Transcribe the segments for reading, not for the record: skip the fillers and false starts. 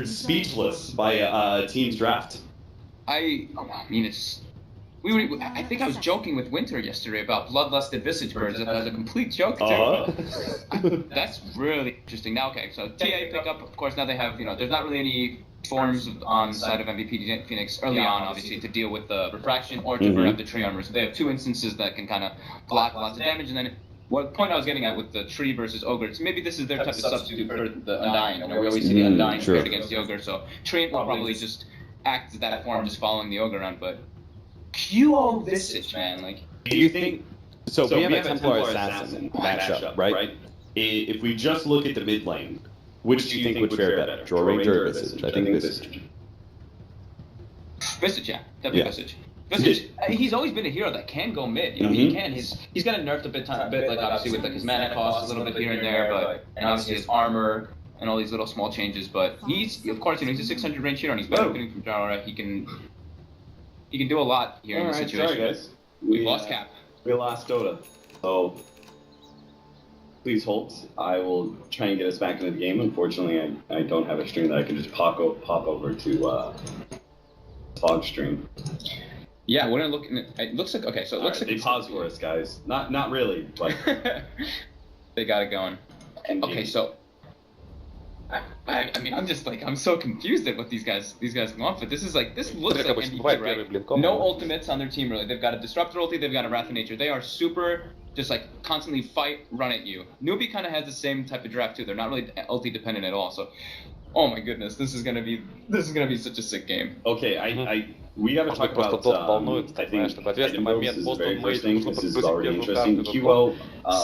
speechless by team's draft. I mean, I think I was joking with Winter yesterday about bloodlusted visage birds. That was a complete joke too. That's really interesting. Now, okay, so TA pick up. Of course, now they have, there's not really any forms on the side of MVP Phoenix early on, obviously, to deal with the refraction or to burn up the tree armor. So they have two instances that can kind of block lots of damage. And then what point I was getting at with the tree versus ogre, it's maybe this is their type of substitute for the Undying. We always see the Undying paired against the ogre. So tree will probably just act as that form, just following the ogre around. But QO Visage, man, like. Do you think? So we have a Templar Assassin matchup, right? If we just look at the mid lane, which do you think would fare better, Draw Ranger or Visage? I think Visage. Visage, yeah, definitely Visage. Visage, he's always been a hero that can go mid. He can. He's got nerfed a bit, like obviously with like his mana cost a little bit here and there, and obviously his armor and all these little small changes. But he's, of course, he's a 600 range hero, and he's benefiting from Jara. He can do a lot here in this situation. Sorry guys, we lost Cap. We lost Dota. So please hold. I will try and get us back into the game. Unfortunately, I don't have a stream that I can just pop over to Fog stream. Yeah, when I look, it looks like okay. So it looks like they paused for us, guys. Not really, but they got it going. Okay, so I mean, I'm just like, I'm so confused at what these guys want. But this looks like MVP, right? No ultimates on their team really. They've got a Disruptor ulti, they've got a Wrath of Nature. They are super just like constantly fight, run at you. Newbee kind of has the same type of draft too. They're not really ulti dependent at all. So, oh my goodness, this is gonna be such a sick game. Okay, we haven't talked about. I think this is very first thing. This is already interesting. QO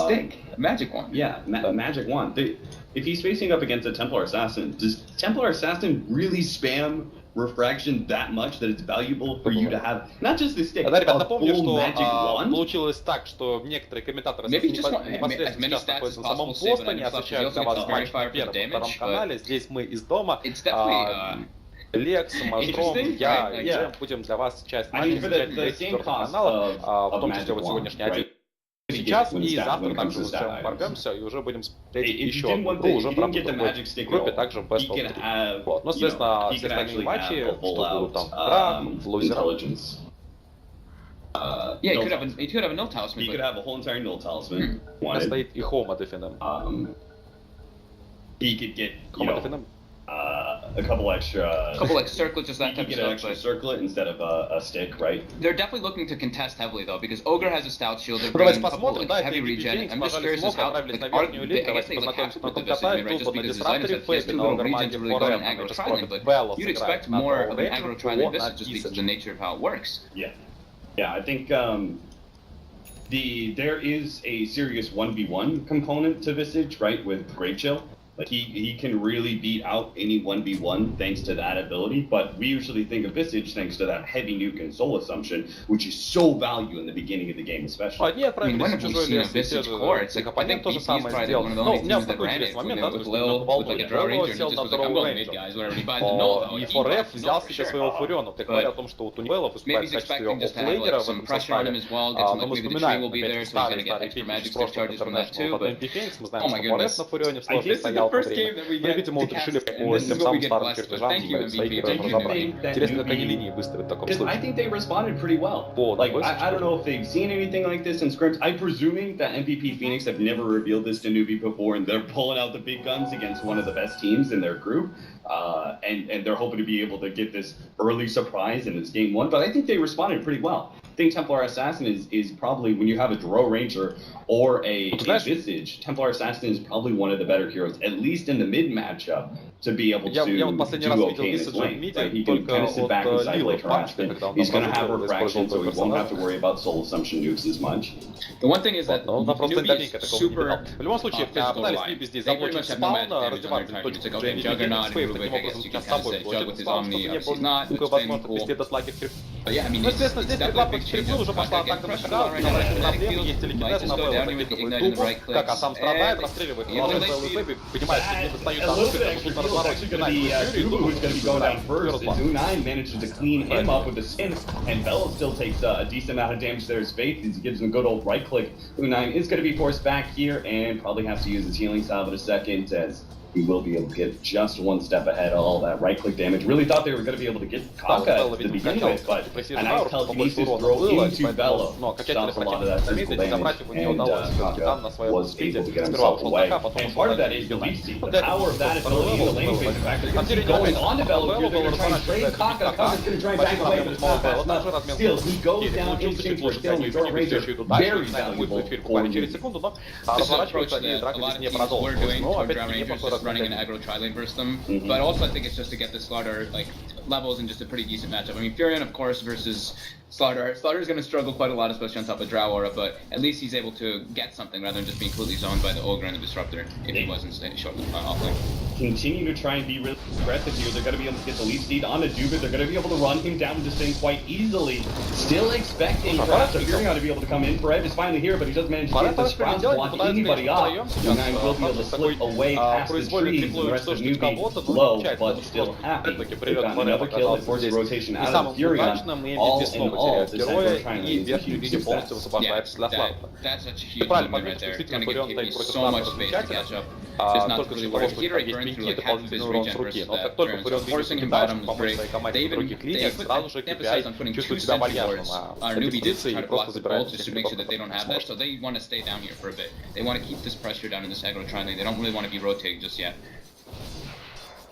Stink Magic Wand. Yeah, Magic Wand. If he's facing up against a Templar Assassin, does Templar Assassin really spam refraction that much that it's valuable for you to have not just the stick, but a full magic wand? Получилось так, что некоторые комментаторы непосредственно сейчас находятся на самом Бостоне, освещают для вас матч на первом и втором канале. Здесь мы из дома. Лекс, Мажром, я и Джем будем для вас часть матча изучать для четвертого канала, в том числе вот сегодняшний один. Сейчас и завтра также уже ворвемся и уже будем смотреть еще одну игру уже в рамках другой группе, также в Best of 3. Вот. Ну, соответственно, все остальные матчи, что будут там в лузерах. Yeah, he could have a null talisman. He could have a whole entire null talisman. Стоит и Хома Дефином. He could get, a couple like circlets, just that type of stuff. An extra circlet instead of a stick, right? They're definitely looking to contest heavily though, because Ogre has a stout shield. They're bringing a couple like heavy regen. I'm just curious as how I guess they have to put the Visage in, right? Just because his line is he has two little regions to really go on an aggro tri-lane, but you'd expect more of an aggro tri-lane Visage just because of the nature of how it works. Yeah, I think there is a serious 1v1 component to Visage, right, with Great Chill. Like he can really beat out any 1v1 thanks to that ability, but we usually think of Visage thanks to that heavy nuke and soul assumption, which is so valuable in the beginning of the game, especially. I mean, when have we seen a Visage core? It's like, I think BT is probably one of the only teams that ran it with Lil, with like a Draw Ranger, and he just was like, I'm going mid, guys, whenever he buys the null, though. И Фореф взял себе своего Фуриона, так говоря о том, что у Тунивелла выступает в качестве оффлейнера в этом составе. Но мы вспоминаем, опять же, в прошлом интернешнл под MP Phoenix, мы знаем, что Фореф на Фурионе в сложке стоял во время. Мы, видимо, вот решили по тем самым старым чертежам своих игр разобрать. Интересно, как они линии выстроят в таком случае. I think they responded pretty well. Like, I don't know if they've seen anything like this in scrims. I'm presuming that MVP Phoenix have never revealed this to Newbee before, and they're pulling out the big guns against one of the best teams in their group. And they're hoping to be able to get this early surprise in this game one. But I think they responded pretty well. I think Templar Assassin is probably, when you have a Draw Ranger or a Visage, Templar Assassin is probably one of the better heroes, at least in the mid matchup, to be able to do okay in his lane. Right? He can kind of sit back and side play harassment. He's going to have refraction, so he won't have to worry about soul assumption nukes as much. The one thing is that Newbee is super. В любом случае, пытались Newbee здесь заблочить спаун, раздеваться в точку Джейми, таким образом с собой вложить спаун, чтобы не было никакой возможности вести этот лагерь. Ну, естественно, здесь прикла против переплыл, уже пошла атака на шагал, проблемы, есть телекинез, на Бэлла закидывает тупо, как сам страдает, расстреливает, ложит Бэлла и Бэби, понимает, что не достают до ночи, это тут на развороте, who's going to be going down first. 2-9 manages to clean him up with the spin, and Bella still takes a decent amount of damage to his face as he gives him a good old right click. 2-9 is going to be forced back here and probably has to use his healing salve in a second as he will be able to get just one step ahead of all that right-click damage. Really thought they were going to be able to get Kaka to begin with, but a nice telekinesis throw into Bello stopped a lot of that physical damage, and Kaka was able to get himself away. And part of that is the lead seed. The power of that ability in the lane phase. In fact, they're going to keep going on to Bello here. They're going to try and trade Kaka. Kaka's going to try and back away, but it's not fast enough. Still, he goes down in sync for still, and Jordan Ranger, very valuable for you. A lot of teams were doing toward Drown Rangers, just running an aggro tri-lane versus them, but also I think it's just to get the Slardar like levels and just a pretty decent matchup. I mean, Furion, of course, versus Slardar. Slardar is going to struggle quite a lot, especially on top of Drow Aura, but at least he's able to get something rather than just being completely zoned by the Ogre and the Disruptor if he wasn't short offlane. Continue to try and be really aggressive here. They're going to be able to get the lead seed onto Dubin. They're going to be able to run him down this thing quite easily. Still expecting perhaps a Furion to be able to come in. Brev is finally here, but he doesn't manage to get the Sprout to block anybody off. Nine will be able to slip away past the trees, and the rest of Newbee low, but still happy. They've got another kill that forces rotation out of Furion. All in all, this Aggro Triangle is a huge success. That's such a huge movement right there. It's going to give KP so much space to catch up. Just not to really worry. He already burned through like half of his regen versus that turn, so forcing him bottom was great. They put emphasis on putting 2 sentry wards. Our Newbee did try to block the bolts just to make sure that they don't have that, so they want to stay down here for a bit. They want to keep this pressure down in this aggro triangle. They don't really want to be rotating just yet.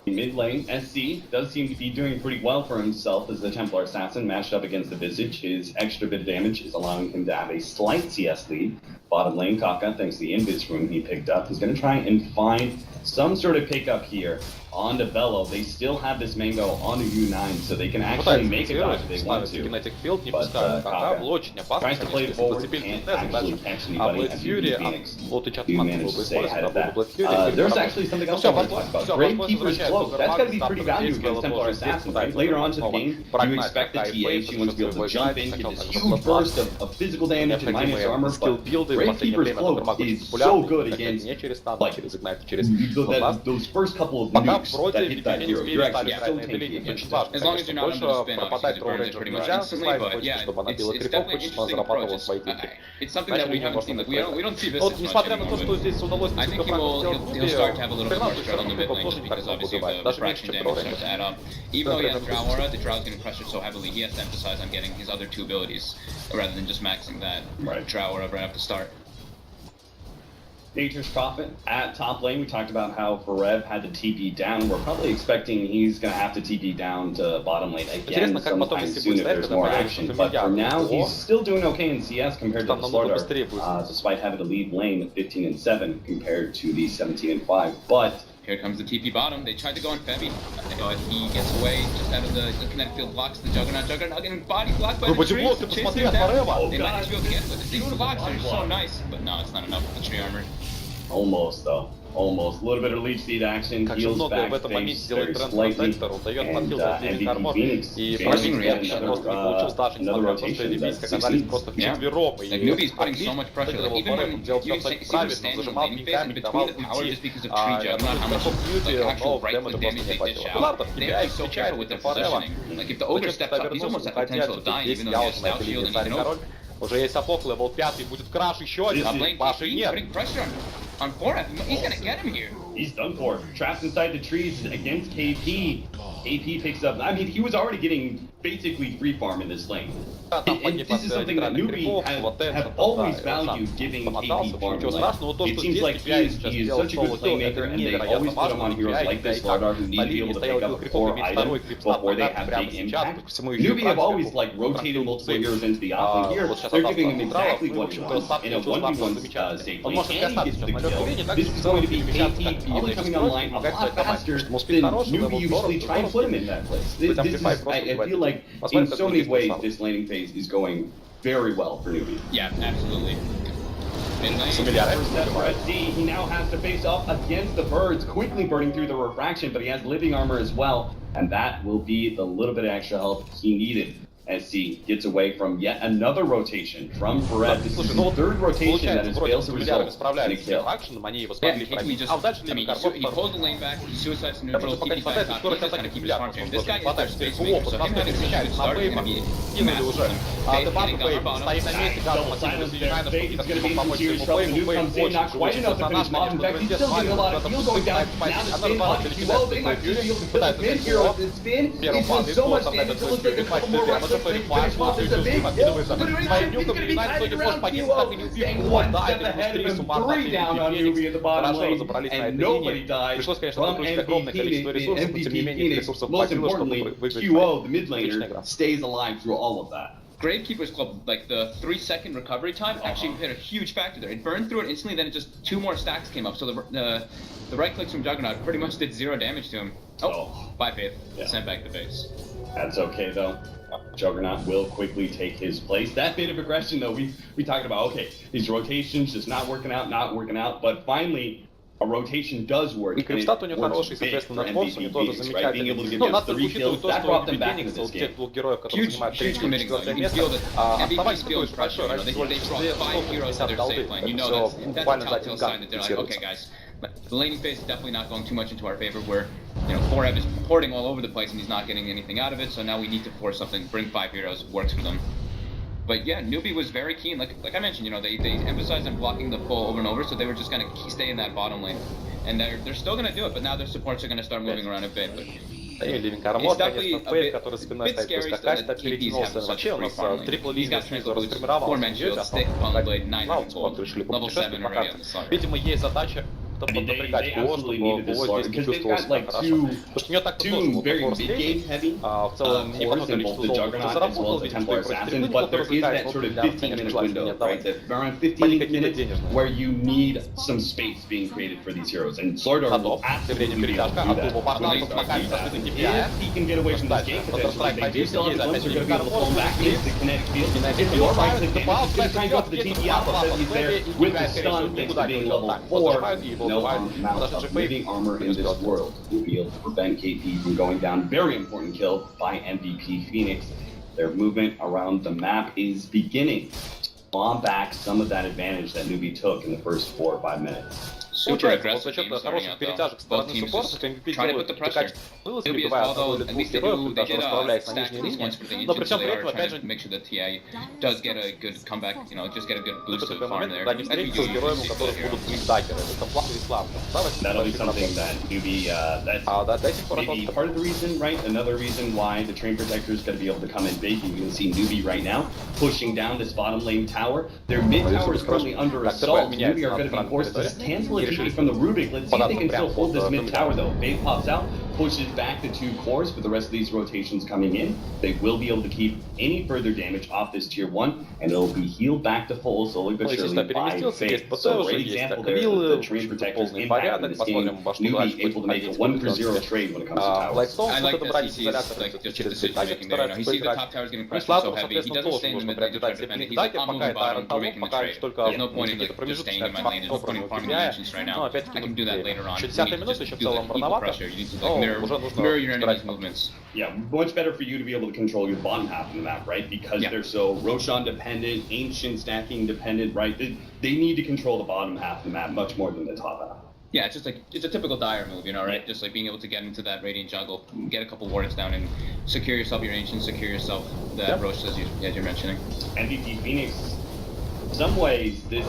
Mid lane, SC does seem to be doing pretty well for himself as the Templar Assassin matched up against the Visage. His extra bit of damage is allowing him to have a slight CS lead. Bottom lane, Kaka, thanks to the Invis rune he picked up, is going to try and find some sort of pickup here onto Bello. They still have this Mango on U9, so they can actually make a dodge if they want to. But Kaka tries to play it forward and actually catch anybody as Phoenix do manage to stay ahead of that. There's actually something else I want to talk about. Gravekeeper's Cloak. That's got to be pretty valuable against Templar Assassin, right? Later on to the game, you expect the TA, she wants to be able to jump in, get this huge burst of physical damage and minus armor, but Gravekeeper's Cloak is so good against like those first couple of nukes that hit that hero. You're actually so tanky against it. As long as you're not under the spin, obviously it burns it pretty much instantly, but yeah, it's definitely an interesting approach. It's something that we haven't seen. Like, we don't see this as much anymore. I think he'll start to have a little bit more struggle in the mid lane just because obviously the refraction damage starts to add up. Even though he has Drow Aura, the Drow's getting pressured so heavily, he has to emphasize on getting his other 2 abilities rather than just maxing that Drow Aura right at the start. Nature's Prophet at top lane. We talked about how Varev had to TP down. We're probably expecting he's going to have to TP down to bottom lane again sometime soon if there's more action. But for now, he's still doing okay in CS compared to the Slardar, despite having to lead lane 15-7 compared to the 17-5. But here comes the TP bottom. They tried to go on Febby. He gets away just out of the kinetic field, blocks the Juggernaut. Juggernaut getting body blocked by the tree. Chasing him down. They manage to be able to get with it. These blocks are so nice, but no, it's not enough with the tree armor. Almost though. Almost. A little bit of leech seed action, heals back phase very slightly, and MVP Phoenix another rotation that succeeds. Like Newbee's putting so much pressure, like even when you see him standing in lane phase and between the tower just because of tree juggernaut, how much like, actual right-click damage they dish out, they have to be so careful with their positioning. Like if the Ogre steps up, he's almost at potential of dying even though he has Stout Shield and he can over. Уже есть Апок, левел 5, будет краш еще один, Паши нет. On 4, he's gonna get him here. He's done for. Trapped inside the trees against KP. KP picks up. I mean, he was already getting basically free farm in this lane. And this is something that Newbee have always valued giving KP farm. It seems like he is such a good playmaker, and they always put him on heroes like this Slardar who need to be able to pick up a core item before they have big impact. Newbee have always like rotated multiple heroes into the offlane here. They're giving him exactly what he wants in a 1v1 state lane, and he gets the kill. This is going to be KP probably coming online a lot faster than Newbee usually trying to put him in that place. This is, I feel like in so many ways this laning phase is going very well for Newbee. Yeah, absolutely. First step for SD, he now has to face off against the birds, quickly burning through the refraction, but he has living armor as well, and that will be the little bit of extra help he needed. SC gets away from yet another rotation from Barrett. This is the third rotation that has failed to result in a kill. Yeah, he just, I mean, he pulls the lane back, he suicides to neutral, TP back top, he's just gonna keep his farm frame. This guy is their space maker, so him having such a good start is gonna be massive. Base getting down our bottom. Double silence there. Base is gonna be in serious trouble. Nuke comes in, not quite enough to finish Mob. In fact, he's still getting a lot of heal going down. Now the spin on QO, they might be able to kill the spin hero. The spin, he's doing so much damage. It'll take a couple more runs to finish Mob. It's a big kill. But he's gonna be tied around QO, staying one step ahead of him. 3 down on Newbee at the bottom lane, and nobody died from MVP Phoenix. Most importantly, QO, the mid laner, stays alive through all of that. Gravekeeper's Club, like the 3-second recovery time, actually hit a huge factor there. It burned through it instantly, then it just 2 more stacks came up. So the right clicks from Juggernaut pretty much did 0 damage to him. Oh, bye Faith. Yeah. Sent back to base. That's okay though. Juggernaut will quickly take his place. That bit of aggression though, we talked about, okay, these rotations just not working out, but finally a rotation does work. И Кривстат у него хороший, соответственно, на форсе у него тоже замечательный. Ну, надо учитывать то, что Newbee Phoenix, вот тех 2 героев, которые занимают 3-4 место, оставайся такой же большой, ради всего лишь 150 голды. Это все буквально за один ган фиксируется. The laning phase is definitely not going too much into our favor. Where, you know, 4Ev is porting all over the place and he's not getting anything out of it. So now we need to force something, bring 5 heroes, works for them. But yeah, Newbee was very keen. Like I mentioned, you know, they emphasized on blocking the pull over and over, so they were just gonna stay in that bottom lane, and they're still gonna do it. But now their supports are gonna start moving around a bit. But Ливинг Армор, конечно, Фейт, который спиной стоит близко к касте, так перекинулся. Вообще у нас трипл-линия снизу расформировалась. Решили попутешествовать, пока. Видимо, есть задача напрягать КО, чтобы КО здесь не чувствовал себя хорошо. Потому что у него так-то тоже был такой расследование. В целом, неплохое количество золота заработал, видимо, что и против трибуны, который развлекает, но для нас, конечно, желательно не отдавать. Поликативно денежные. Адоп, тем временем перетяжка, Адобу портал подсмокается, открытый TPI. Counter-Strike повесил, есть опять же Ливинг Армор, Клипс, Кинетик его ставит, Депал, кстати, идет, есть Папа, и убегает скорее всего никуда не уйдет. Так, вот зажимают его. No amount of living armor in this world will be able to prevent KP from going down. Very important kill by MVP Phoenix. Their movement around the map is beginning. Bomb back some of that advantage that Newbee took in the first 4 or 5 minutes. Super aggressive team starting out though. Both teams just trying to put the pressure. Newbee is, although at least they did stack these ones for the engine, so they are trying to make sure that TI does get a good comeback, you know, just get a good boost to the farm there. That'll be something that Newbee, that's maybe part of the reason, right? Another reason why the Train Protector is going to be able to come in big. You can see Newbee right now pushing down this bottom lane tower. Their mid tower is currently under assault. Newbee are going to be forced to cancel it from the Rubik. Let's see if they can still hold this mid tower though. Bait pops out, pushes back the 2 cores for the rest of these rotations coming in. They will be able to keep any further damage off this tier 1, and it'll be healed back to full slowly but surely by Faith. So great example there of the Train Protector's impact in this game. Newbee able to make a 1-for-0 trade when it comes to towers. I like that he sees like just decision making there. You know, he sees the top towers getting pressed so heavy. He doesn't stay in the mid lane to try to defend it. He's like, I'm moving bottom, we're making the trade. There's no point in just staying in my lane. There's no point in farming the ancients right now. I can do that later on. 60-я минута, еще в целом рановато. Mirror your enemy's movements. Yeah, much better for you to be able to control your bottom half of the map, right? Because they're so Roshan dependent, ancient stacking dependent, right? They need to control the bottom half of the map much more than the top half. Yeah, it's just like, it's a typical Dire move, you know, right? Just like being able to get into that Radiant jungle, get a couple wards down, and secure yourself your ancient, secure yourself that Rosh as you're mentioning. MVP Phoenix. In some ways, this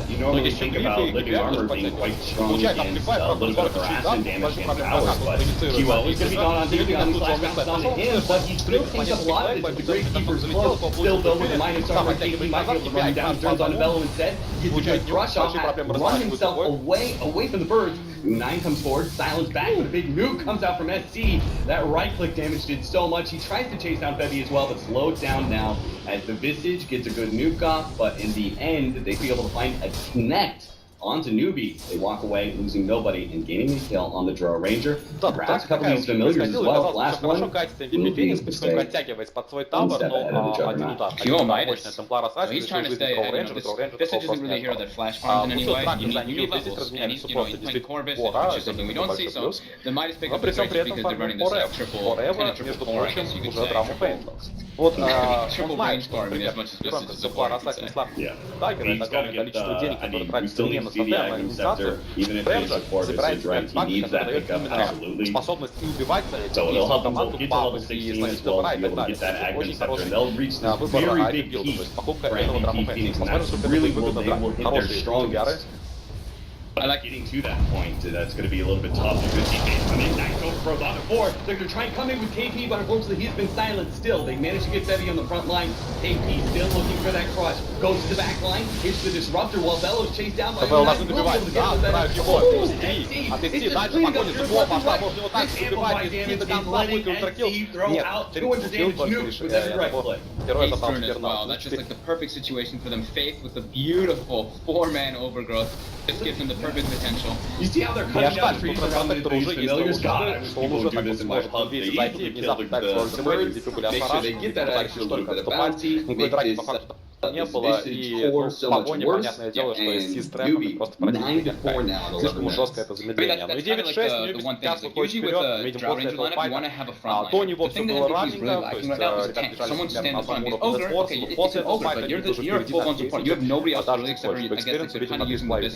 you normally think about living armor being quite strong against a little bit of harassment damage against towers, but QL is going to be gone on TV on the slash bounce onto him, but he still takes up a lot of it with the Great Keeper's Flow. Still though with the minus armor, he might be able to run down, turns on the Bellow instead, gets a good crush off, run himself away from the birds. 9 comes forward, silence back with a big nuke comes out from SC. That right click damage did so much. He tries to chase down Bevy as well, but slowed down now as the Visage gets a good nuke off, but in the end, they be able to find a connect onto Newbee. They walk away, losing nobody and gaining a kill on the Draw Ranger. Grabs a couple of these familiars as well. Last one, Феникс потихоньку оттягивается под свой тавер, но один удар. Мощная Темплара Саша, he's trying to stay ahead. This isn't really a hero that flash farms in any way. You need levels, and he's playing Corvus, which is something we don't see, so the Midas pick up the trade because they're running this triple core, I guess you could say. Вот он знает, что например, Герон, как была Росатин слаб Даггер, это огромное количество денег, которые тратится не на создание, на организацию. Френджа собирает себе артефакты, которые дают именно способность и убивать действия команду, папы и сносить добра и так далее. Это очень хороший выбор IP-билда, то есть покупка этого драмофейна. Посмотрим, что это будет выгодно, да. Хорошие джунгеры. I like getting to that point. That's going to be a little bit tough because he can't come in. Nice over on the four. They're going to try and come in with KP, but unfortunately he's been silent still. They managed to get Bevy on the front line. KP still looking for that crush. Goes to the back line. Hits the disruptor while Bellows chased down by должны добивать. Да, драйв его. Ты от SC дальше походит. Во, пошла. Можно его так убивать. SC до конца будет ультракилл. Нет, 30 килл только лишь. Герой попал в пернал. That's just like the perfect situation for them. Faith with a beautiful 4-man overgrowth. Just gives them the perfect potential. You see how they're cutting down trees around the familiars? God, I wish people would do this in my pub. They easily killed the birds. Make sure they get that extra little bit of bounty. Make this не было, и погоня, понятное дело, что SC с трефами просто противник слишком жестко это замедление. Ну и 9-6, Ньюбис сейчас выходит вперед, видим, после этого файта. До него все было ранненько, то есть ребята бежали примерно на одном уровне форса, но после этого файта они тоже впереди на 10, а даже чуть больше. По экспириенсу, видимо, могли сплавить.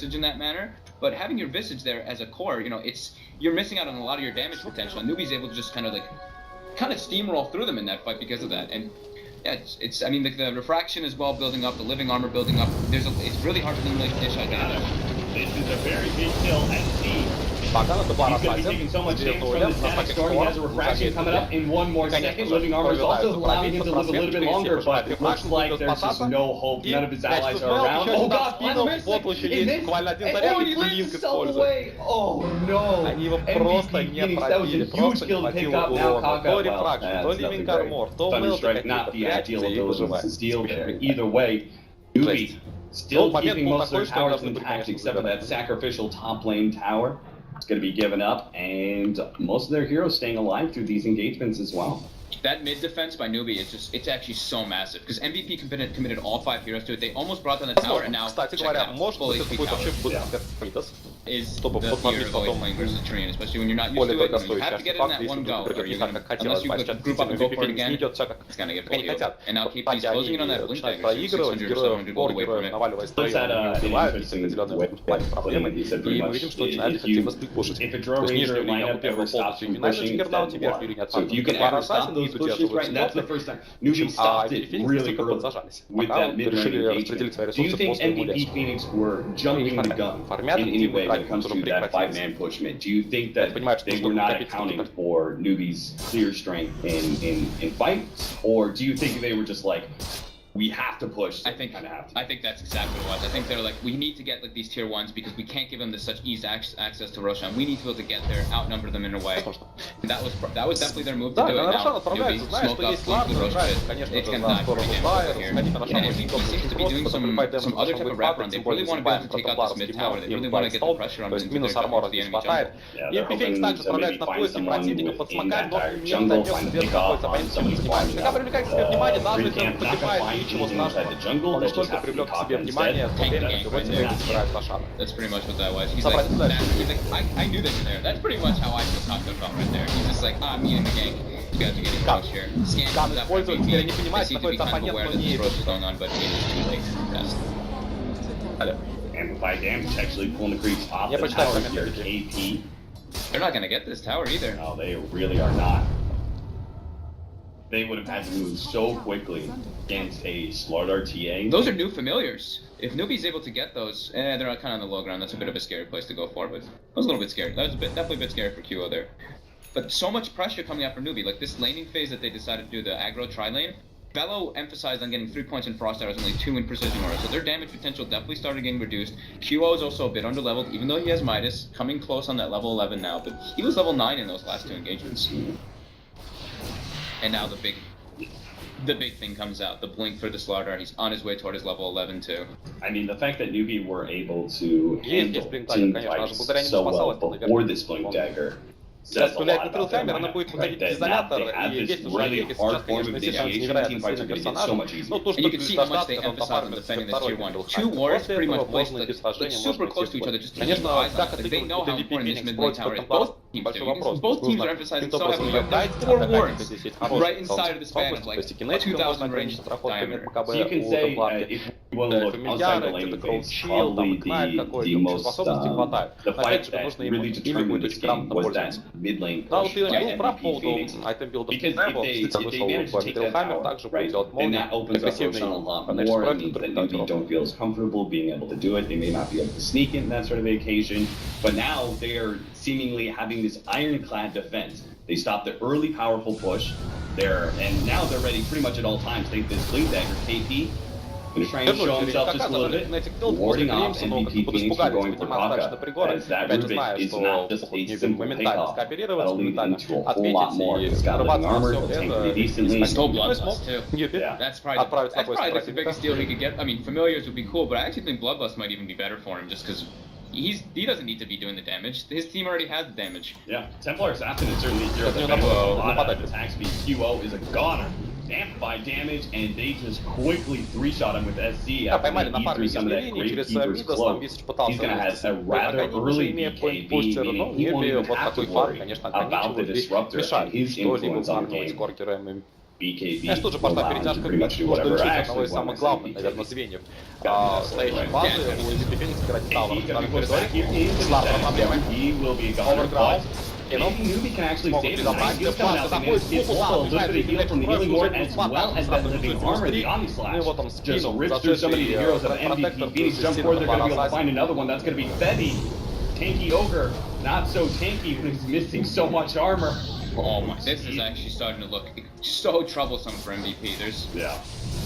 But having your Visage there as a core, you know, you're missing out on a lot of your damage potential. And Newbee's able to just kind of steamroll through them in that fight because of that. And yeah, it's I mean, the refraction is well building up, the living armor building up. It's really hard to eliminate Dish identity. This is a very big kill at C. Пока на два He's going to be taking so much damage from the static storm. He has a refraction coming up in one more second. Living armor is also allowing him to live a little bit longer, but it looks like there's just no hope. None of his allies are around. Oh god, he missed! Oh, he lives so away! Oh no! Они его просто не пробили, просто не хватило урона. То рефракшн, то ливинг армор, то мелты какие-то прячутся и выживают. Either way, Newbee still keeping most of their towers intact except for that sacrificial top lane tower. It's going to be given up, and most of their heroes staying alive through these engagements as well. That mid defense by Newbee is it's actually so massive because MVP committed all 5 heroes to it. They almost brought down the tower, and now кстати говоря, может быть это будет вообще чтобы подмогнуть потом especially when you're not used to it. You have to get it in that one go, or you're gonna, unless you group up and go for it again, it's gonna get pulled. And now KP's closing in on that blink dagger, 600 or 700 gold away from it. Let's add проблемы, и мы видим, что начинает эффективно сплитпушить. То есть нижнюю линию первую полностью финальную Джиггернаути, верхнюю линию отпадает. That's the first time Newbee stopped it really early with that mid-range engagement. Do you think MVP Phoenix were jumping the gun in any way when it comes to that 5-man push mid? Do you think that they were not accounting for Newbee's clear strength in fights? Or do you think they were just like, we have to push. I think that's exactly what it was. I think they're like, we need to get like these tier 1s because we can't give them this such easy access to Roshan. We need to be able to get there, outnumber them in a way. And that was definitely their move to do it. Now, Newbee smoke up, sleep the Roshan. It's gonna die pretty damn quick here. And MVP seems to be doing some other type of wrap run. They really want to be able to take out this mid tower. They really want to get the pressure on them into the enemy jungle. И MVP Phoenix также справляется на поиске противника под смоками, но не отдается вверх находится оппонент, чем внимание. Когда привлекает к себе внимание, даже если он погибает, ничего страшного. Он лишь только привлек к себе внимание, в то время как его теперь собирает Лошана. That's pretty much what that was. He's like, I knew they were there. That's pretty much how I feel talking about right there. He's just like, I'm meeting the gank. You guys are getting close here. Scan comes up from BP. They seem to be kind of aware that this rush is going on, but it is too late. Yes. Amplified damage actually pulling the creeps off the tower here. KP. They're not going to get this tower either. No, they really are not. They would have had to move so quickly against a Slardar TA. Those are new familiars. If Newbee's able to get those, they're kind of on the low ground. That's a bit of a scary place to go for, but I was a little bit scared. That was definitely a bit scary for QO there. But so much pressure coming out for Newbee. Like this laning phase that they decided to do, the aggro tri-lane, Bello emphasized on getting 3 points in Frost Arrows, only 2 in Precision Aura. So their damage potential definitely started getting reduced. QO is also a bit underleveled, even though he has Midas, coming close on that level 11 now. But he was level 9 in those last 2 engagements. And now the big thing comes out, the blink for the Slardar. He's on his way toward his level 11 too. I mean, the fact that Newbee were able to handle team fights so well before this blink dagger Сейчас гуляет на трилтаймер, она будет выходить в изолятор, и здесь уже Егис сейчас, конечно, невероятно сильный персонаж, но то, что ты дождаться, он пофармит второй вымпел. После этого можно без сражения, можно идти в бой. Конечно, как ответил DVP Phoenix против большой вопрос. Both teams are emphasizing so heavily, but there's 4 wards right inside of the span of like 2,000 range diameter. So you can say, if you want to look outside the lane phase, probably the most, the fight that really determined this game was that mid lane push by MVP Phoenix. Because if they manage to take that power, right, then that opens up Roshan a lot more. It means that Newbee don't feel as comfortable being able to do it. They may not be able to sneak in that sort of occasion. But now they are seemingly having this ironclad defense. They stop the early powerful push there, and now they're ready pretty much at all times. Take this Blink Dagger KP. Going to try and show himself just a little bit, warding off MVP Phoenix from going for Kaka, as that Rubik is not just a simple takeoff. That'll lead into a whole lot more. He's got living armor, he'll tank pretty decently. I stole Bloodlust too. Yeah. That's probably like the biggest deal he could get. I mean, Familiars would be cool, but I actually think Bloodlust might even be better for him just because he doesn't need to be doing the damage. His team already has the damage. Yeah, Templar Assassin is certainly zero the benefit a lot out of attack speed. QO is a goner. Amplified damage, and they just quickly 3-shot him with SC after he threw some of that Gravekeeper's cloak. He's going to have a rather early BKB, meaning he won't even have to worry about the Disruptor and his influence on the game. BKB тоже пошла перетяжка в мид, нужно учить одного из самых главных, наверное, звеньев стоящей базы у ZB Phoenix играть Тауэр. Там в коридоре, слабая проблема. Overground. Newbee can actually save him. He's coming out and it's also a little bit of heal from the healing ward as well as that living armor. The Omni Slash just rips through some of these heroes of MVP Phoenix. Jump forward, they're going to be able to find another one. That's going to be Febby. Tanky Ogre. Not so tanky, but he's missing so much armor. Oh my, this is actually starting to look so troublesome for MVP.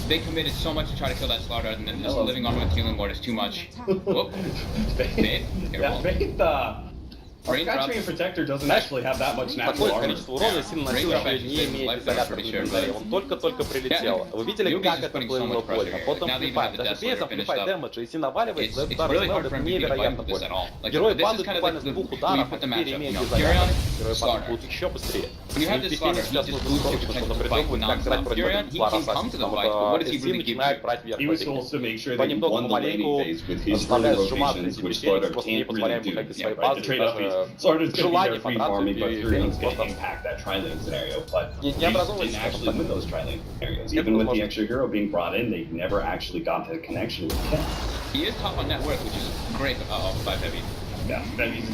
They committed so much to try to kill that Slaughter, and then this living armor with healing ward is too much. Whoop. Faith, careful. Train Protector doesn't actually have that much natural armor. Количество урона сильно носил, не имеет изолятора на Он только-только прилетел. Вы видели, как это было больно? Потом флипает. Даже без флипает дэмэджа, если наваливается, за удар это невероятно больно. Герой падает буквально с 2 ударов, а теперь имеет изолятор. Герой падает будет еще быстрее. MVP сейчас нужно скорость, что-то придумывать, как играть против этого Assassin, потому что SC начинает брать верх по зрению. Понемногу, помаленьку заставляет сжиматься ZB Phoenix, просто не позволяем выходить из своей базы, даже Slaughter's going to be there free farming, but Furian's going to impact that tri-lane scenario. But they didn't actually win those tri-lane scenarios. Even with the extra hero being brought in, they never actually got the connection with Ken. He is top on net worth, which is great by Febby. Yeah, Febby's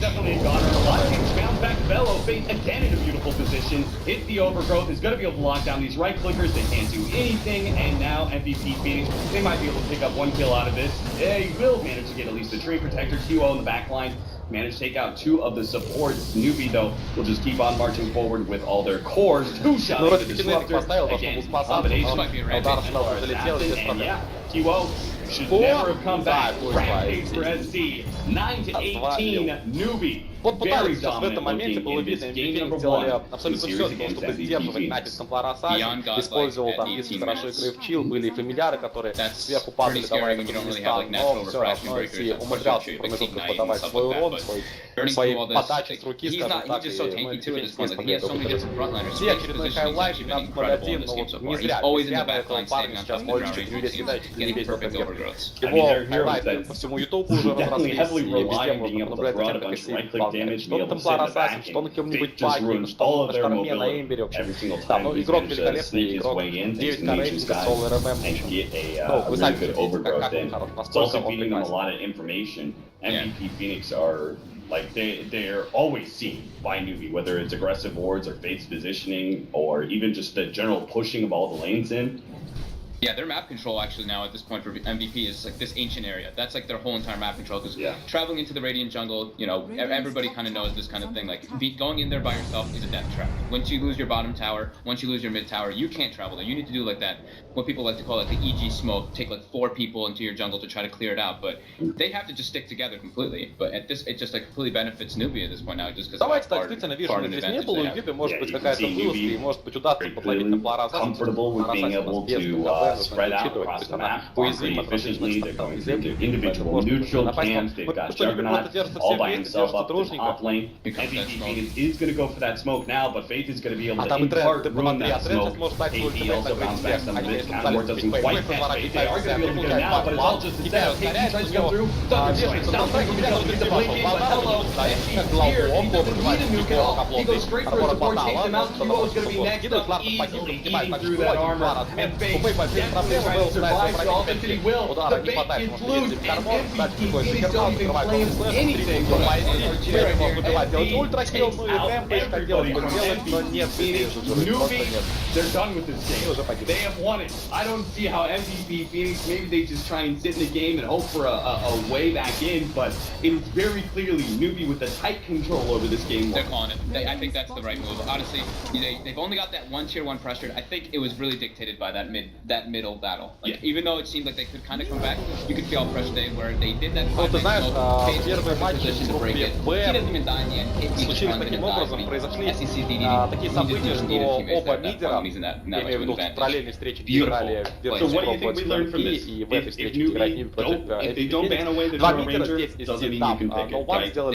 definitely a goner. A lot of things bounce back to Bellow. Fate again in a beautiful position. Hit the overgrowth. Is going to be able to lock down these right clickers. They can't do anything. And now MVP Phoenix, they might be able to pick up 1 kill out of this. They will manage to get at least the Tree Protector. QO in the back line. Managed to take out 2 of the supports. Newbee, though, will just keep on marching forward with all their cores. 2 shots to the Disruptor. Again, combination of and yeah, QO should never have come back. Rampage for SC. 9-18, Newbee. Вот пытались сейчас в этом моменте, было видно, MVP сделали абсолютно все для того, чтобы сдерживать натиск Темплара Assassin, использовал там, если хорошо игры в чил, были и фамильяры, которые сверху падали, давали какие-то места, но все равно если умудрялся в промежутках подавать свой урон, свои подачи с руки, скажем так, и естественно, не только все очередной хайлайт, 15-0-1, но вот не зря этого парня сейчас может чуть не весь кидать, чуть не весь этот герой. Его хайлайты по всему ютубу уже разрослись, и везде можно понаблюдать, как SC что на Темплар Assassin, что на кем-нибудь Паке, что на Шарме, на Эмбере вообще. Да, ну игрок великолепный, игрок 9 на рейтинга, соло РММ. Ну, вы сами видите, как он хорош, насколько он прекрасен. MVP Phoenix are like they're always seen by Newbee, whether it's aggressive wards or Fate's positioning or even just the general pushing of all the lanes in. Yeah, their map control actually now at this point for MVP is like this ancient area. That's like their whole entire map control because traveling into the Radiant jungle, you know, everybody kind of knows this kind of thing. Like going in there by yourself is a death trap. Once you lose your bottom tower, once you lose your mid tower, you can't travel there. You need to do like that, what people like to call like the EG smoke, take like 4 people into your jungle to try to clear it out. But they have to just stick together completely. But at this, it just like completely benefits Newbee at this point now just because давайте так действительно вижу, здесь не было, у Newbee может быть какая-то вылазка и может быть удастся подловить Темплара Assassin, spread out across the map pretty efficiently. They're going through individual neutral camps. They've got Juggernaut all by himself up the top lane. MVP Phoenix is going to go for that smoke now, but Faith is going to be able to in part ruin that smoke. AP also bounce back some of this. Counterward doesn't quite catch Faith. They are going to be able to get him now, but it's all just a setup. KP tries to come through. Thunderstrike sounds like he's going to get the blinking, but hello. FP's here. He doesn't need a nuke at all. He goes straight for his support, takes him out. Duo is going to be next up, easily eating through that armor. And Faith definitely trying to survive to all that he will. The bait includes and MVP Phoenix don't even claim anything from my Archera here. FP takes out everybody from MVP Phoenix. Newbee, they're done with this game. They have won it. I don't see how MVP Phoenix, maybe they just try and sit in the game and hope for a way back in, but it is very clearly Newbee with the tight control over this game. They're calling it. I think that's the right move. Honestly, they've only got that one tier 1 pressured. I think it was really dictated by that middle battle. Like, even though it seemed like they could kind of come back, you could feel pressure day where they did that. Ну, ты знаешь, первый матч в группе Б случились таким образом, произошли такие события, что оба лидера, я имею в виду в параллельной встрече, где играли Virtus.pro против MVP, и в этой встрече играть против MVP. Два лидера здесь из Team, но One сделали